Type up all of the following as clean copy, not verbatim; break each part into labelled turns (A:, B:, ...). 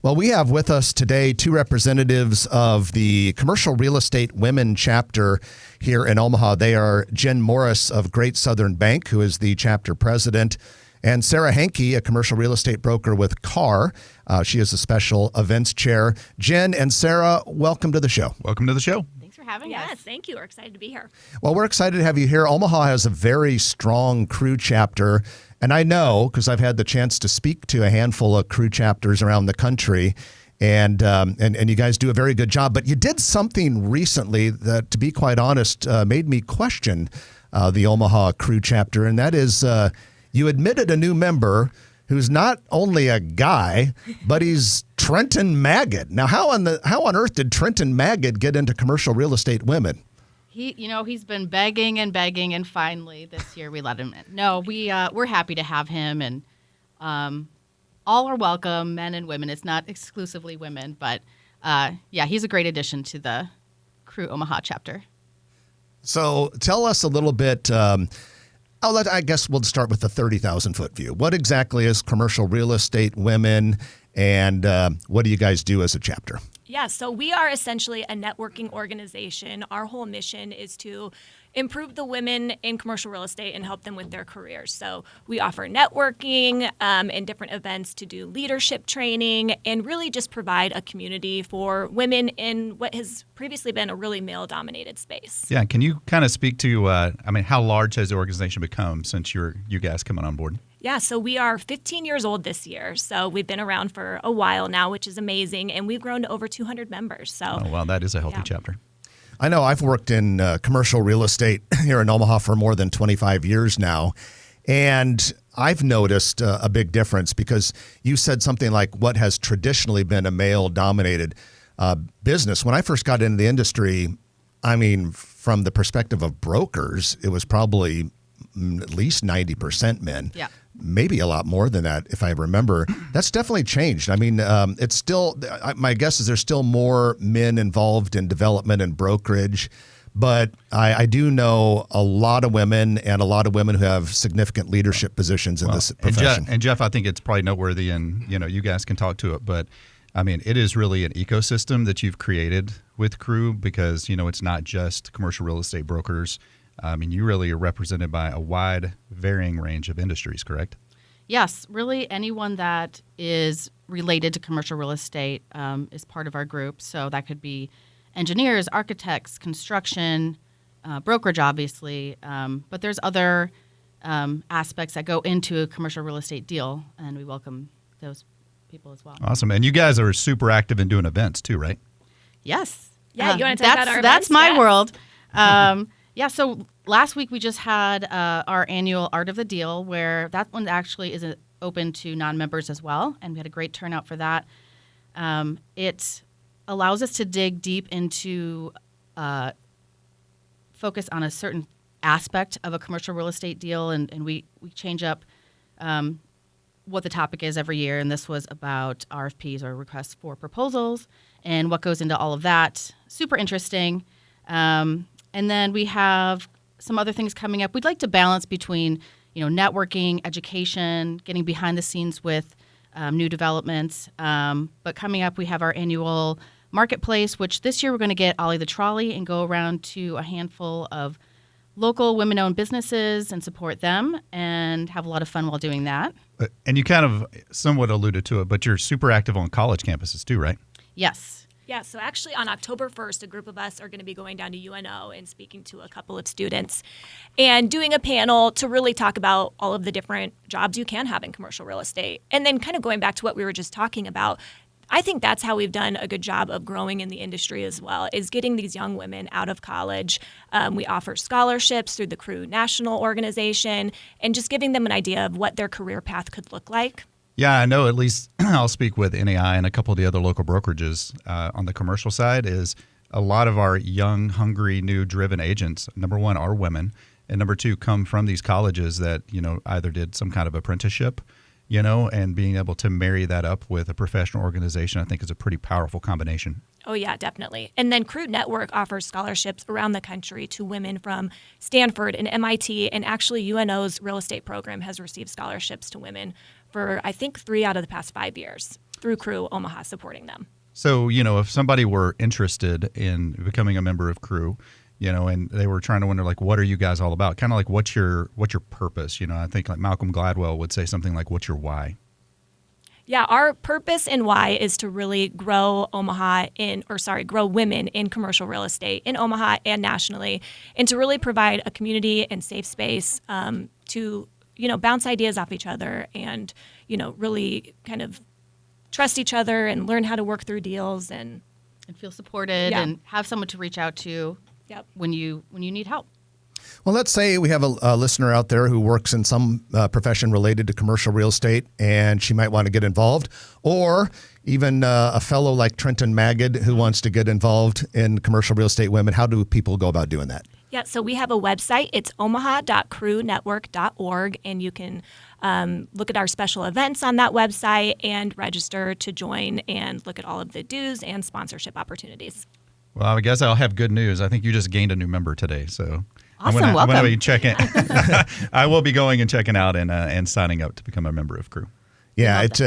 A: Well, we have with us today two representatives of the Commercial Real Estate Women chapter here in Omaha. They are Jenn Morris of Great Southern Bank, who is the chapter president, and Sara Hanke, a commercial real estate broker with CAR. She is the special events chair. Jenn and Sara, welcome to the show.
B: Welcome to the show.
C: Thanks for having us. Yes, thank you. We're excited to be here.
A: Well, we're excited to have you here. Omaha has a very strong crew chapter. And I know, because I've had the chance to speak to a handful of crew chapters around the country, and you guys do a very good job. But you did something recently that, to be quite honest, made me question the Omaha crew chapter, and that is you admitted a new member who's not only a guy, but he's Trenton Magid. Now, how on earth did Trenton Magid get into commercial real estate women?
C: He's been begging, and finally this year we let him in. No, we're happy to have him, and all are welcome, men and women. It's not exclusively women, but he's a great addition to the Crew Omaha chapter.
A: So tell us a little bit. I guess we'll start with the 30,000-foot view. What exactly is commercial real estate women, and what do you guys do as a chapter?
D: Yeah, so we are essentially a networking organization. Our whole mission is to improve the women in commercial real estate and help them with their careers. So we offer networking and different events to do leadership training and really just provide a community for women in what has previously been a really male-dominated space.
B: Yeah, can you kind of speak to, how large has the organization become since you guys coming on board?
D: Yeah, so we are 15 years old this year. So we've been around for a while now, which is amazing. And we've grown to over 200 members. So,
B: oh, wow, that is a healthy chapter.
A: I know I've worked in commercial real estate here in Omaha for more than 25 years now. And I've noticed a big difference because you said something like what has traditionally been a male-dominated business. When I first got into the industry, from the perspective of brokers, it was probably at least 90% men.
C: Yeah.
A: Maybe a lot more than that, if I remember. That's definitely changed. It's still, my guess is there's still more men involved in development and brokerage, but I do know a lot of women and a lot of women who have significant leadership positions in this profession.
B: And Jeff, I think it's probably noteworthy, and you guys can talk to it, but it is really an ecosystem that you've created with Crew because, it's not just commercial real estate brokers. You really are represented by a wide, varying range of industries, correct?
C: Yes, really anyone that is related to commercial real estate is part of our group. So that could be engineers, architects, construction, brokerage, obviously. But there's other aspects that go into a commercial real estate deal, and we welcome those people as well.
B: Awesome. And you guys are super active in doing events too, right?
C: Yes.
D: Yeah, you want to talk about our events?
C: That's my world. Yeah, so last week we just had our annual Art of the Deal, where that one actually is open to non-members as well, and we had a great turnout for that. It allows us to dig deep into focus on a certain aspect of a commercial real estate deal, and we change up what the topic is every year, and this was about RFPs, or requests for proposals, and what goes into all of that. Super interesting. And then we have some other things coming up. We'd like to balance between, networking, education, getting behind the scenes with new developments. But coming up, we have our annual marketplace, which this year we're going to get Ollie the Trolley and go around to a handful of local women-owned businesses and support them and have a lot of fun while doing that.
B: And you kind of somewhat alluded to it, but you're super active on college campuses too, right?
C: Yes.
D: Yeah, so actually on October 1st, a group of us are going to be going down to UNO and speaking to a couple of students and doing a panel to really talk about all of the different jobs you can have in commercial real estate. And then kind of going back to what we were just talking about, I think that's how we've done a good job of growing in the industry as well, is getting these young women out of college. We offer scholarships through the Crew National Organization and just giving them an idea of what their career path could look like.
B: Yeah, I know. At least I'll speak with NAI and a couple of the other local brokerages on the commercial side is a lot of our young, hungry, new driven agents, number one, are women. And number two, come from these colleges that, either did some kind of apprenticeship, and being able to marry that up with a professional organization, I think is a pretty powerful combination.
D: Oh, yeah, definitely. And then Crew Network offers scholarships around the country to women from Stanford and MIT. And actually, UNO's real estate program has received scholarships to women for, I think, 3 out of the past 5 years. through Crew Omaha supporting them.
B: So, if somebody were interested in becoming a member of Crew, and they were trying to wonder, like, what are you guys all about? Kind of like, what's your purpose? I think like Malcolm Gladwell would say something like, what's your why?
D: Yeah, our purpose and why is to really grow grow women in commercial real estate in Omaha and nationally, and to really provide a community and safe space to, bounce ideas off each other and, really kind of trust each other and learn how to work through deals and
C: feel supported
D: Yeah.
C: and have someone to reach out to
D: Yep.
C: when you need help.
A: Well, let's say we have a listener out there who works in some profession related to commercial real estate, and she might want to get involved, or even a fellow like Trenton Magid who wants to get involved in commercial real estate women. How do people go about doing that?
D: Yeah, so we have a website. It's omaha.crewnetwork.org, and you can look at our special events on that website and register to join and look at all of the dues and sponsorship opportunities.
B: Well, I guess I'll have good news. I think you just gained a new member today, so
C: Awesome,
B: I'm
C: welcome.
B: going to be checking. I will be going and checking out and signing up to become a member of Crew.
A: Yeah, it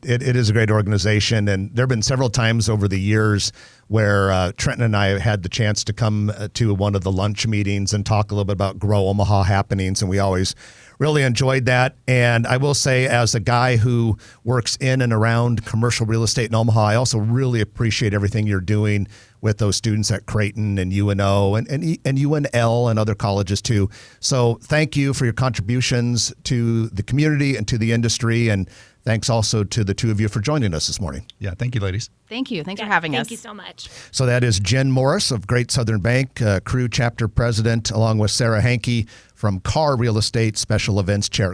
A: is a great organization, and there have been several times over the years where Trenton and I had the chance to come to one of the lunch meetings and talk a little bit about Grow Omaha happenings, and we always really enjoyed that. And I will say, as a guy who works in and around commercial real estate in Omaha, I also really appreciate everything you're doing with those students at Creighton and UNO and UNL and other colleges too. So thank you for your contributions to the community and to the industry. And thanks also to the two of you for joining us this morning.
B: Yeah, thank you, ladies.
C: Thank you. Thanks for having us.
D: Thank you so much.
A: So that is Jenn Morris of Great Southern Bank, Crew Chapter President, along with Sara Hanke from Carr Real Estate Special Events Chair.